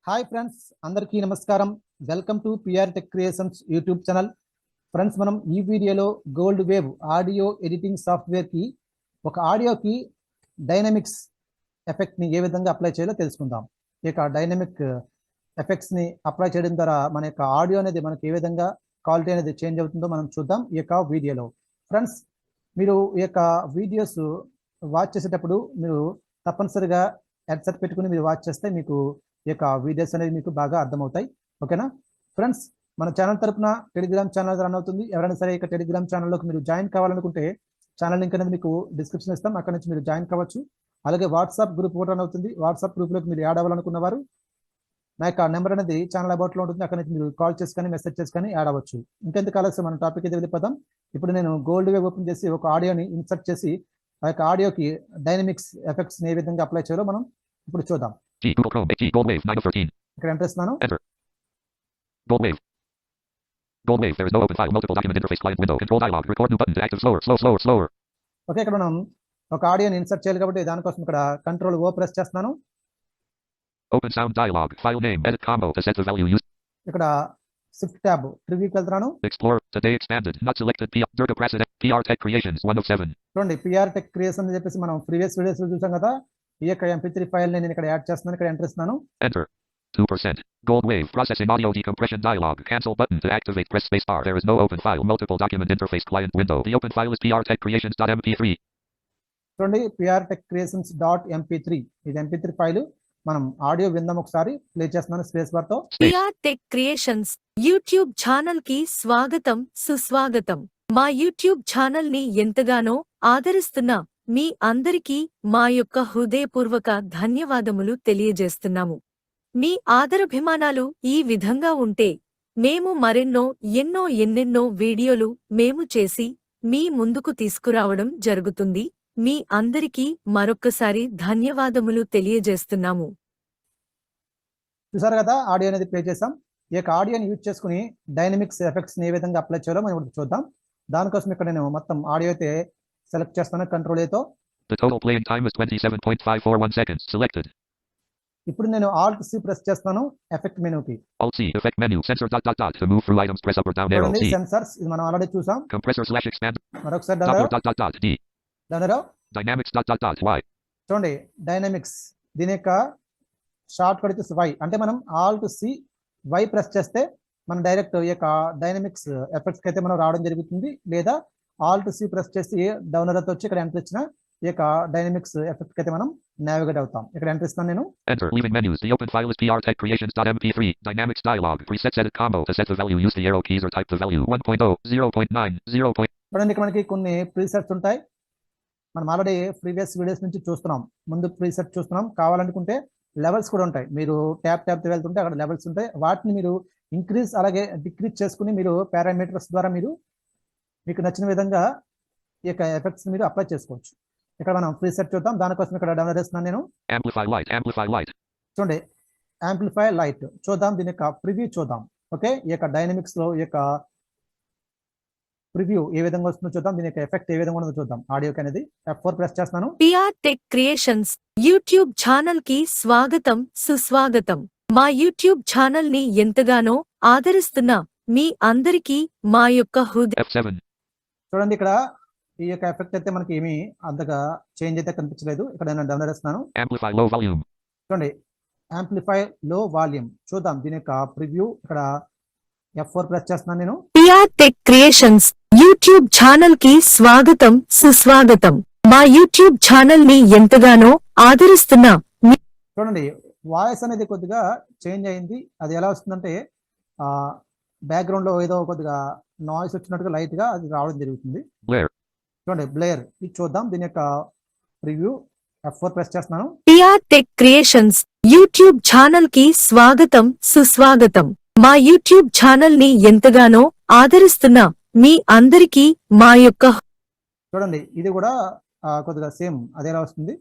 Hi friends, అందరికీ నమస్కారం. Welcome to PR tech creations YouTube channel. Friends, మనం ఈ వీడియోలో గోల్డ్ వేవ్ ఆడియో ఎడిటింగ్ సాఫ్ట్వేర్కి ఒక ఆడియోకి డైనమిక్స్ ఎఫెక్ట్ని ఏ విధంగా అప్లై చేయాలో తెలుసుకుందాం. ఈ యొక్క డైనమిక్ ఎఫెక్ట్స్ని అప్లై చేయడం ద్వారా మన యొక్క ఆడియో అనేది మనకి ఏ విధంగా క్వాలిటీ అనేది చేంజ్ అవుతుందో మనం చూద్దాం ఈ యొక్క వీడియోలో. ఫ్రెండ్స్, మీరు ఈ యొక్క వీడియోస్ వాచ్ చేసేటప్పుడు మీరు తప్పనిసరిగా హెడ్సెట్ పెట్టుకుని మీరు వాచ్ చేస్తే మీకు ఈ యొక్క వీడియోస్ అనేది మీకు బాగా అర్థమవుతాయి. ఓకేనా ఫ్రెండ్స్, మన ఛానల్ తరపున టెలిగ్రామ్ ఛానల్ రన్ అవుతుంది. ఎవరైనా సరే ఇక టెలిగ్రామ్ ఛానల్లోకి మీరు జాయిన్ కావాలనుకుంటే ఛానల్ లింక్ అనేది మీకు డిస్క్రిప్షన్ ఇస్తాం, అక్కడ నుంచి మీరు జాయిన్ కావచ్చు. అలాగే వాట్సాప్ గ్రూప్ కూడా రన్ అవుతుంది. వాట్సాప్ గ్రూప్లోకి మీరు యాడ్ అవ్వాలనుకున్న వారు నా యొక్క నెంబర్ అనేది ఛానల్ అబౌట్లో ఉంటుంది, అక్కడ నుంచి మీరు కాల్ చేసుకొని మెసేజ్ చేసుకొని యాడ్ అవ్వచ్చు. ఇంకెందుకు ఆలస్యం, మన టాపిక్ అయితే వెళ్ళిపోతాం. ఇప్పుడు నేను గోల్డ్ వేవ్ ఓపెన్ చేసి ఒక ఆడియోని ఇన్సర్ట్ చేసి ఆ యొక్క ఆడియోకి డైనమిక్స్ ఎఫెక్ట్స్ ఏ విధంగా అప్లై చేయాలో మనం ఇప్పుడు చూద్దాం. Google Chrome, Gold Wave 9 of 13. ఇక్కడ ఎంటర్ చేస్తున్నాను. Enter. Gold Wave. Gold Wave. There is no open file. Multiple document interface client window. Control dialog. Record new button to active. Slower. Okay, ఇక్కడ మనం ఒక ఆడియోని insert చేయాలి కాబట్టి దానికోసం ఇక్కడ control ఓ press చేస్తున్నాను. Open sound dialog. File name. Edit combo to set the value used. ఇక్కడ shift tab ప్రివ్యూకి వెళ్తున్నాను. Explore. Today expanded. Not selected. Durga President. PR Tech Creations 1 of 7. చూడండి, పిఆర్ టెక్ క్రియేషన్ అని చెప్పేసి మనం ప్రీవియస్ వీడియోస్ లో చూసాం కదా. ఈ యొక్క MP3 ఫైల్ నేను ఇక్కడ యాడ్ చేస్తున్నాను. ఇక్కడ ఎంటర్ చేస్తున్నాను. Enter. 2%. Gold Wave. Processing audio decompression dialog. Cancel button to activate. Press space bar. There is no open file. Multiple document interface client window. The open file is prtechcreations.mp3. చూడండి, prtechcreations.mp3 ఇది MP3 file. మనం audio విందాం ఒకసారి. Play చేస్తున్నాను space bar తో. PR tech creations YouTube channel కి స్వాగతం, సుస్వాగతం. మా యూట్యూబ్ ఛానల్ ని ఎంతగానో ఆదరిస్తున్న మీ అందరికీ మా యొక్క హృదయపూర్వక ధన్యవాదములు తెలియజేస్తున్నాము. మీ ఆదరాభిమానాలు ఈ విధంగా ఉంటే మేము మరెన్నో ఎన్నెన్నో వీడియోలు మేము చేసి మీ ముందుకు తీసుకురావడం జరుగుతుంది. మీ అందరికీ మరొక్కసారి ధన్యవాదములు తెలియజేస్తున్నాము. చూసారు కదా, ఆడియో అనేది ప్లే చేసాం. ఈ యొక్క ఆడియోని యూజ్ చేసుకుని డైనమిక్స్ ఎఫెక్ట్స్ ఏ విధంగా అప్లై చేయాలో మనం ఇప్పుడు చూద్దాం. దానికోసం ఇక్కడ నేను మొత్తం ఆడియో అయితే సెలెక్ట్ చేస్తాను కంట్రోల్ ఏతో. The total playing time is 27.541 seconds. Selected. ఇప్పుడు నేను Alt C ప్రెస్ చేస్తాను effect మెనూకి. Alt C effect menu sensor ... To move through items press up or down arrow C. Sensors ఇది మనం ఆల్రెడీ చూసాం. Compressor/expand. మరొకసారి down D. Down arrow. Dynamics ... Y. చూడండి, dynamics దీని యొక్క షార్ట్ కట్ వచ్చేసి Y. అంటే మనం Alt C Y ప్రెస్ చేస్తే మనం డైరెక్ట్ ఈ యొక్క డైనమిక్స్ ఎఫెక్ట్స్కి అయితే మనం రావడం జరుగుతుంది. లేదా Alt C ప్రెస్ చేసి డౌన్ arrow తో వచ్చి ఇక్కడ ఎంటర్ ఇచ్చిన ఈ యొక్క డైనమిక్స్ ఎఫెక్ట్ అయితే మనం నావిగేట్ అవుతాం. ఇక్కడ ఎంటర్ ఇస్తాను నేను. Enter. Leaving menus. The open file is prtechcreations.mp3. Dynamics dialog. Presets edit combo to set the value. Use the arrow keys or type the value. 1.0, 0.9, 0. చూడండి, ఇక్కడ మనకి కొన్ని ప్రీసెట్స్ ఉంటాయి. మనం ఆల్రెడీ ప్రీవియస్ వీడియోస్ నుంచి చూస్తున్నాం. ముందు ప్రీసెట్ చూస్తున్నాం. కావాలనుకుంటే లెవెల్స్ కూడా ఉంటాయి. మీరు ట్యాప్ వెళ్తుంటే అక్కడ లెవెల్స్ ఉంటాయి. వాటిని మీరు ఇంక్రీజ్ అలాగే డిక్రీజ్ చేసుకుని మీరు పారామీటర్స్ ద్వారా మీకు నచ్చిన విధంగా ఈ యొక్క ఎఫెక్ట్స్ మీరు అప్లై చేసుకోవచ్చు. ఇక్కడ మనం ప్రీసెట్ చూద్దాం. దానికోసం ఇక్కడ డౌన్లోడ్ చేస్తున్నాను నేను. Amplify light. చూడండి, యాంప్లిఫై లైట్ చూద్దాం. దీని యొక్క ప్రివ్యూ చూద్దాం. ఓకే, ఈ యొక్క డైనమిక్స్ లో ఈ యొక్క ప్రివ్యూ ఏ విధంగా వస్తుందో చూద్దాం. దీని యొక్క ఎఫెక్ట్ ఏ విధంగా ఉందో చూద్దాం. ఆడియోకి అనేది F4 ప్రెస్ చేస్తున్నాను. PR tech creations YouTube channel కి స్వాగతం, సుస్వాగతం. మా యూట్యూబ్ ఛానల్ ని ఎంతగానో ఆదరిస్తున్న మీ అందరికీ మా యొక్క F7. చూడండి, ఇక్కడ ఈ యొక్క ఎఫెక్ట్ అయితే మనకి ఏమీ అంతగా చేంజ్ అయితే కనిపించలేదు. ఇక్కడ నేను డౌన్లోడ్ చేస్తున్నాను. Amplify low volume. చూడండి, యాంప్లిఫై లో వాల్యూమ్ చూద్దాం. దీని యొక్క ప్రివ్యూ ఇక్కడ F4 ప్రెస్ చేస్తున్నాను నేను. PR tech creations YouTube channel కి స్వాగతం, సుస్వాగతం. మా యూట్యూబ్ ఛానల్ ని ఎంతగానో ఆదరిస్తున్న చూడండి, వాయిస్ అనేది కొద్దిగా చేంజ్ అయింది. అది ఎలా వస్తుందంటే బ్యాక్గ్రౌండ్ లో ఏదో కొద్దిగా నాయిస్ వచ్చినట్టుగా లైట్ గా అది రావడం జరుగుతుంది. చూడండి, బ్లేర్ ఇది చూద్దాం. దీని యొక్క ప్రివ్యూ F4 ప్రెస్ చేస్తున్నాను. PR tech creations YouTube channel కి స్వాగతం, సుస్వాగతం. మా యూట్యూబ్ ఛానల్ ని ఎంతగానో ఆదరిస్తున్న మీ అందరికీ మా యొక్క చూడండి, ఇది కూడా కొద్దిగా సేమ్ అదేలా వస్తుంది.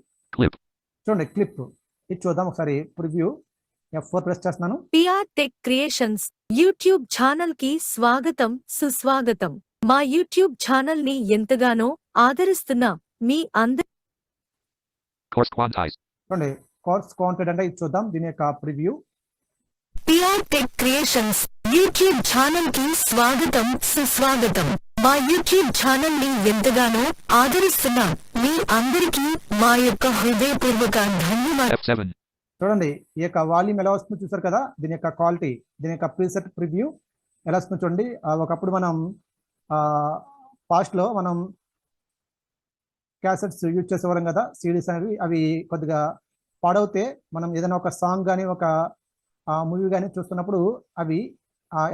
చూడండి, క్లిప్ ఇది చూద్దాం ఒకసారి. ప్రివ్యూ F4 ప్రెస్ చేస్తున్నాను. PR tech creations YouTube channel కి స్వాగతం, సుస్వాగతం. మా యూట్యూబ్ ఛానల్ ని ఎంతగానో ఆదరిస్తున్న మీ అందరి Course quantize. చూడండి, కోర్స్ క్వాంటిటీ అంటే ఇది చూద్దాం. దీని యొక్క preview PR tech creations YouTube channel కి స్వాగతం సుస్వాగతం. మా యూట్యూబ్ ఛానల్ ని ఎంతగానో ఆదరిస్తున్న మీ అందరికీ మా యొక్క హృదయపూర్వక ధన్యవాదాలు. F7. చూడండి ఈ యొక్క వాల్యూమ్ ఎలా వస్తుందో చూసారు కదా, దీని యొక్క క్వాలిటీ, దీని యొక్క ప్రీసెట్ ప్రివ్యూ ఎలా వస్తుందో చూడండి. ఒకప్పుడు మనం పాస్ట్లో మనం క్యాసెట్స్ యూజ్ చేసేవాళ్ళం కదా, సిడీస్ అనేవి. అవి కొద్దిగా పాడవుతే మనం ఏదైనా ఒక సాంగ్ కానీ ఒక మూవీ కానీ చూస్తున్నప్పుడు అవి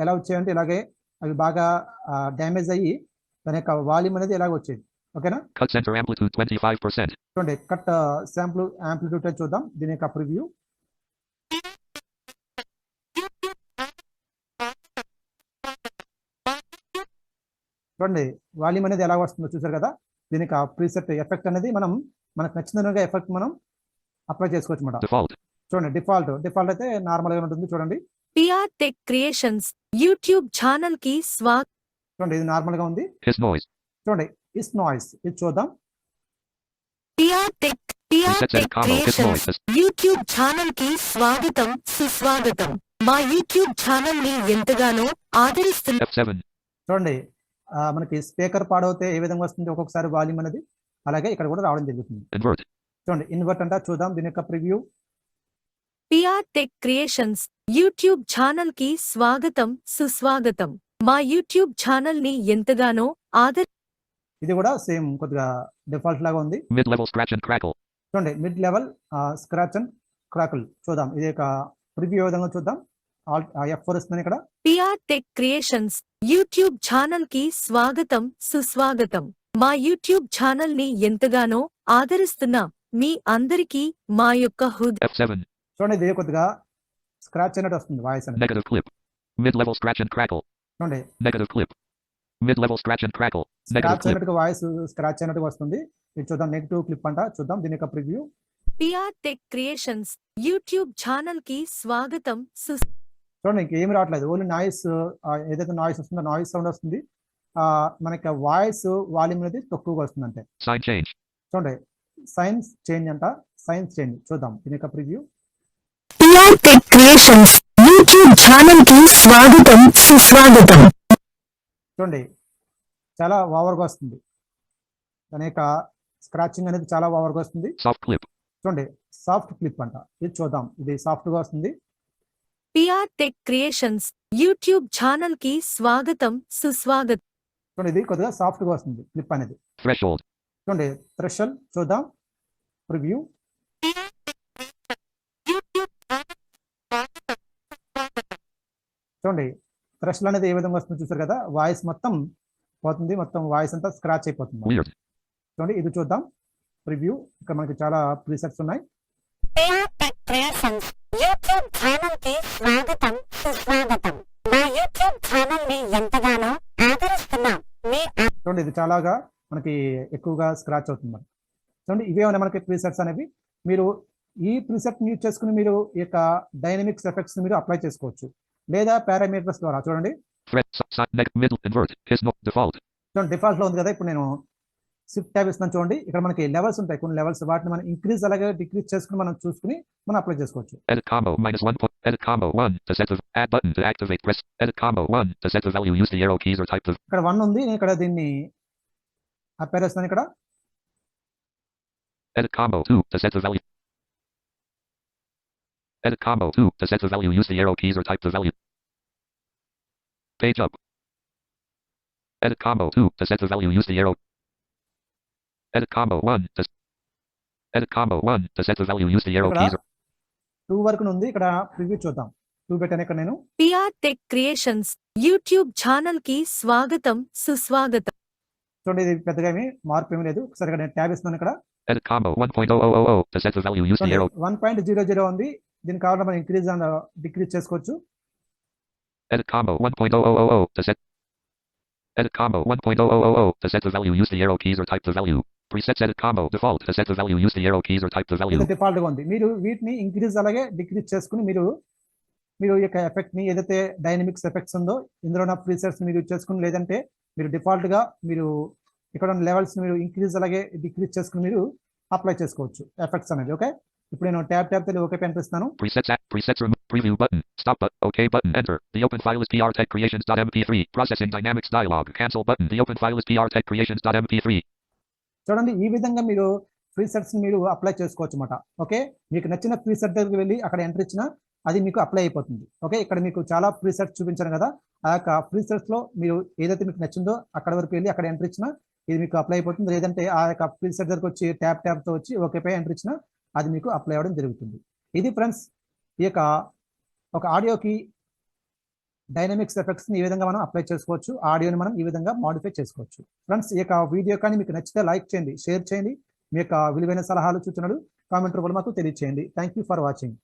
ఎలా వచ్చాయంటే ఇలాగే అవి బాగా డ్యామేజ్ అయ్యి దాని యొక్క వాల్యూమ్ అనేది ఇలాగ వచ్చేది. ఓకేనా? Cut center amplitude 25%. చూడండి కట్ శాంపుల్ యాంప్లిట్యూడ్ చూద్దాం దీని యొక్క ప్రివ్యూ. చూడండి వాల్యూమ్ అనేది ఎలా వస్తుందో చూసారు కదా. దీనికి ప్రీసెట్ ఎఫెక్ట్ అనేది మనకు నచ్చిన ఎఫెక్ట్ మనం అప్లై చేసుకోవచ్చు అన్నమాట. Default. చూడండి డిఫాల్ట్ అయితే నార్మల్ గా ఉంటుంది. చూడండి PR tech creations YouTube channel కి స్వాగతం. చూడండి ఇది నార్మల్ గా ఉంది. His noise. చూడండి ఇస్ నాయిస్ ఇది చూద్దాం. PR tech Reset set combo. His creations noise. YouTube channel కి స్వాగతం సుస్వాగతం. మా యూట్యూబ్ ఛానల్ ని ఎంతగానో ఆదరిస్తున్న F7. చూడండి మనకి స్పీకర్ పాడవుతే ఏ విధంగా వస్తుంది ఒక్కొక్కసారి వాల్యూమ్ అనేది, అలాగే ఇక్కడ కూడా రావడం జరుగుతుంది. Invert. చూడండి ఇన్వర్ట్ అంట చూద్దాం దీని యొక్క preview. PR tech creations YouTube channel కి స్వాగతం సుస్వాగతం. మా యూట్యూబ్ ఛానల్ ని ఎంతగానో ఇది కూడా సేమ్ కొద్దిగా డిఫాల్ట్ లాగా ఉంది. Mid-level scratch and crackle. చూడండి mid level scratch and crackle చూద్దాం. ఇది యొక్క ప్రివ్యూ ఏ విధంగా చూద్దాం. F4 వస్తుంది ఇక్కడ. PR tech creations YouTube channel కి స్వాగతం సుస్వాగతం. మా యూట్యూబ్ ఛానల్ ని ఎంతగానో ఆదరిస్తున్న మీ అందరికీ మా యొక్క F7. చూడండి ఇది కొద్దిగా స్క్రాచ్ అయినట్టు వస్తుంది వాయిస్ అనేది. Negative clip. Mid-level scratch and crackle. చూడండి Negative clip. Mid-level scratch and crackle. Negative scratch clip. అయినట్టుగా వాయిస్ స్క్రాచ్ అయినట్టుగా వస్తుంది. ఇది చూద్దాం నెగిటివ్ క్లిప్ అంట చూద్దాం దీని యొక్క preview. PR tech creations YouTube channel కి స్వాగతం చూడండి ఇంకేమి రావట్లేదు, ఓన్లీ నాయిస్ ఏదైతే నాయిస్ వస్తుందో నాయిస్ సౌండ్ వస్తుంది. మనకి వాయిస్ వాల్యూమ్ అనేది తక్కువగా వస్తుంది అంటే. Sign change. చూడండి సైన్స్ చేంజ్ అంట, సైన్స్ చేంజ్ చూద్దాం దీని యొక్క preview. PR tech creations YouTube channel కి స్వాగతం సుస్వాగతం. చూడండి చాలా ఓవర్గా వస్తుంది, దాని యొక్క స్క్రాచింగ్ అనేది చాలా ఓవర్గా వస్తుంది. Soft clip. చూడండి సాఫ్ట్ క్లిప్ అంట ఇది చూద్దాం, ఇది సాఫ్ట్ గా వస్తుంది. PR tech creations YouTube channel కి స్వాగతం సుస్వాగతం. చూడండి ఇది కొద్దిగా సాఫ్ట్ గా వస్తుంది క్లిప్ అనేది. Threshold. చూడండి థ్రెషల్ చూద్దాం ప్రివ్యూ. చూడండి థ్రెషల్ అనేది ఏ విధంగా వస్తుంది చూసారు కదా, వాయిస్ మొత్తం పోతుంది, మొత్తం వాయిస్ అంతా స్క్రాచ్ అయిపోతుంది. Weird. చూడండి ఇది చూద్దాం ప్రివ్యూ. ఇక్కడ మనకి చాలా ప్రీసెట్స్ ఉన్నాయి. PR tech creations YouTube channel కి స్వాగతం సుస్వాగతం. మా యూట్యూబ్ ఛానల్ ని ఎంతగానో ఆదరిస్తున్నాం మీ చూడండి ఇది చాలాగా మనకి ఎక్కువగా స్క్రాచ్ అవుతుంది మనకి. చూడండి ఇవే ఉన్నాయి మనకి ప్రీసెట్స్ అనేవి. మీరు ఈ ప్రీసెట్ యూజ్ చేసుకుని మీరు ఈ యొక్క డైనమిక్స్ ఎఫెక్ట్స్ మీరు అప్లై చేసుకోవచ్చు, లేదా పారామీటర్స్ ద్వారా. చూడండి Middle invert. His no default. చూడండి డిఫాల్ట్ లో ఉంది కదా, ఇప్పుడు నేను షిఫ్ట్ ట్యాబ్ ఇస్తున్నాను చూడండి. ఇక్కడ మనకి లెవెల్స్ ఉంటాయి, కొన్ని లెవెల్స్, వాటిని మనం ఇంక్రీజ్ అలాగే డిక్రీజ్ చేసుకుని మనం చూసుకుని మనం అప్లై చేసుకోవచ్చు. Edit combo -1. Edit combo 1 to set the add button to activate. Press edit combo 1 to set the value. Use the arrow keys or type the. ఇక్కడ 1 ఉంది, నేను ఇక్కడ దీన్ని అప్లై చేస్తాను. ఇక్కడ Edit combo 2 to set the value. Edit combo 2 to set the value. Use the arrow keys or type the value. Page up. Edit combo 2 to set the value. Use the arrow. Edit combo 1 to. Edit combo 1 to set the value. Use the arrow ఇక్కడ keys. 2 వరకు ఉంది. ఇక్కడ preview చూద్దాం. 2 పెట్టాను ఇక్కడ నేను. PR tech creations YouTube channel కి స్వాగతం సుస్వాగతం. చూడండి ఇది పెద్దగా ఏమి మార్పు ఏమీ లేదు. ఒకసారి ఇక్కడ నేను ట్యాబ్ ఇస్తున్నాను. ఇక్కడ Edit combo 1.0000 to set the value. Use the arrow. 1.00 ఉంది, దీనికి కావాలంటే మనం ఇంక్రీజ్ అండ్ డిక్రీజ్ చేసుకోవచ్చు. Edit combo 1.0000 to set. Edit combo 1.0000 to set the value. Use the arrow keys or type the value. Presets edit combo default to set the value. Use the arrow keys or type the value. ఇది default గా ఉంది. మీరు వీటిని increase అలాగే decrease చేసుకుని మీరు ఈ యొక్క ఎఫెక్ట్ ని ఏదైతే డైనమిక్స్ ఎఫెక్ట్స్ ఉందో ఇందులో ఉన్న ప్రీసెట్స్ మీరు యూజ్ చేసుకుని, లేదంటే మీరు డిఫాల్ట్ గా మీరు ఇక్కడ ఉన్న లెవెల్స్ మీరు ఇంక్రీజ్ అలాగే డిక్రీజ్ చేసుకుని మీరు అప్లై చేసుకోవచ్చు ఎఫెక్ట్స్ అనేది. ఓకే, ఇప్పుడు నేను ట్యాబ్ తెలియ ఓకే ఎంటర్ ఇస్తాను. Presets remove preview button. Stop button. OK button. Enter. The open file is prtechcreations.mp3. Processing dynamics dialog. Cancel button. The open file is prtechcreations.mp3. చూడండి ఈ విధంగా మీరు ప్రీసెట్స్ మీరు అప్లై చేసుకోవచ్చు అన్నమాట. ఓకే, మీకు నచ్చిన ప్రీసెట్ దగ్గరికి వెళ్ళి అక్కడ ఎంటర్ ఇచ్చినా అది మీకు అప్లై అయిపోతుంది. ఓకే, ఇక్కడ మీకు చాలా ప్రీసెట్స్ చూపించాను కదా, ఆ యొక్క ప్రీసెట్స్ లో మీరు ఏదైతే మీకు నచ్చిందో అక్కడ వరకు వెళ్ళి అక్కడ ఎంటర్ ఇచ్చినా ఇది మీకు అప్లై అయిపోతుంది. లేదంటే ఆ యొక్క ప్రీసెట్ దగ్గరకు వచ్చి ట్యాబ్ తో వచ్చి ఓకే పై ఎంటర్ ఇచ్చినా అది మీకు అప్లై అవ్వడం జరుగుతుంది. ఇది ఫ్రెండ్స్ ఈ యొక్క ఒక ఆడియోకి డైనమిక్స్ ఎఫెక్ట్స్ని ఈ విధంగా మనం అప్లై చేసుకోవచ్చు. ఆడియోని మనం ఈ విధంగా మాడిఫై చేసుకోవచ్చు. ఫ్రెండ్స్ ఈ యొక్క వీడియో కానీ మీకు నచ్చితే లైక్ చేయండి, షేర్ చేయండి. మీ యొక్క విలువైన సలహాలు సూచనలు కామెంట్ రూపంలో మాకు తెలియజేయండి. Thank you for watching.